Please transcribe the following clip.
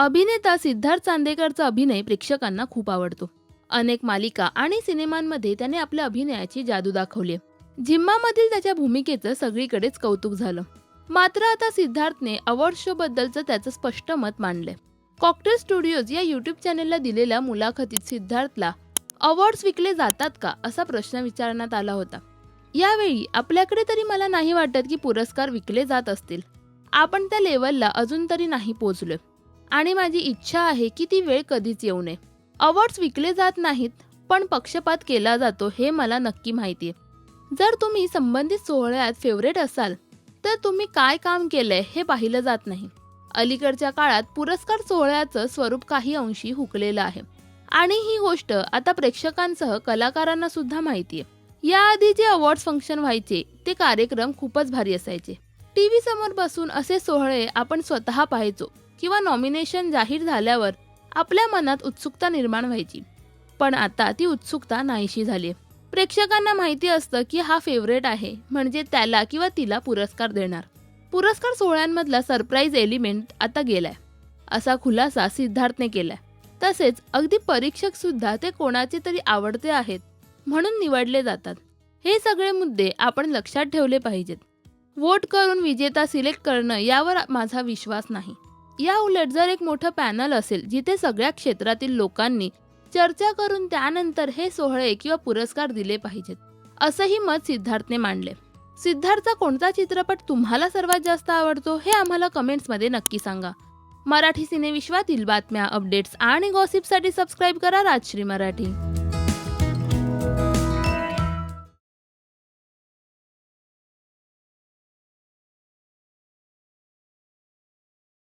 अभिनेता सिद्धार्थ चांदेकरचा अभिनय प्रेक्षकांना खूप आवडतो. अनेक मालिका आणि सिनेमांमध्ये त्याने आपल्या अभिनयाची जादू दाखवली. झिम्मामधील त्याच्या भूमिकेचं सगळीकडेच कौतुक झालं. मात्र आता सिद्धार्थने अवॉर्ड शो बद्दलचं त्याचं स्पष्ट मत मांडलंय. कॉकटेल स्टुडिओज या युट्यूब चॅनेलला दिलेल्या मुलाखतीत सिद्धार्थला अवॉर्ड्स विकले जातात का असा प्रश्न विचारण्यात आला होता. यावेळी आपल्याकडे तरी मला नाही वाटत की पुरस्कार विकले जात असतील. आपण त्या लेवलला अजून तरी नाही पोहोचलोय आणि माझी इच्छा आहे की ती वेळ कधीच येऊ नये. अवॉर्ड्स विकले जात नाहीत पण पक्षपात केला जातो हे मला नक्की माहितीये. जर तुम्ही संबंधित सोहळ्यात फेवरेट असाल तर तुम्ही काय काम केलंय हे पाहिलं जात नाही. अलीकडच्या काळात पुरस्कार सोहळ्याचं स्वरूप काही अंशी हुकलेलं आहे आणि ही गोष्ट आता प्रेक्षकांसह कलाकारांना सुद्धा माहितीये. याआधी जे अवॉर्ड्स फंक्शन व्हायचे ते कार्यक्रम खूपच भारी असायचे. टीव्ही समोर बसून असे सोहळे आपण स्वतः पाहायचो किंवा नॉमिनेशन जाहीर झाल्यावर आपल्या मनात उत्सुकता निर्माण व्हायची. पण आता ती उत्सुकता नाहीशी झाली. प्रेक्षकांना माहिती असतं की हा फेवरेट आहे म्हणजे त्याला किंवा तिला पुरस्कार देणार. पुरस्कार सोहळ्यांमधला सरप्राईज एलिमेंट आता गेलाय असा खुलासा सिद्धार्थने केलाय. तसेच अगदी परीक्षक सुद्धा ते कोणाचे तरी आवडते आहेत म्हणून निवडले जातात. हे सगळे मुद्दे आपण लक्षात ठेवले पाहिजेत. वोट करून विजेता सिलेक्ट करणं यावर माझा विश्वास नाही. या उलट जर एक मोठं पॅनल असेल जिथे सगळ्या क्षेत्रातील लोकांनी चर्चा करून त्यानंतर हे सोहळे किंवा पुरस्कार दिले पाहिजेत असंही मत सिद्धार्थने मांडले. सिद्धार्थचा कोणता चित्रपट तुम्हाला सर्वात जास्त आवडतो हे आम्हाला कमेंट्समध्ये नक्की सांगा. मराठी सिनेविश्वातील बातम्या, अपडेट्स आणि गॉसिपसाठी सबस्क्राईब करा राजश्री मराठी.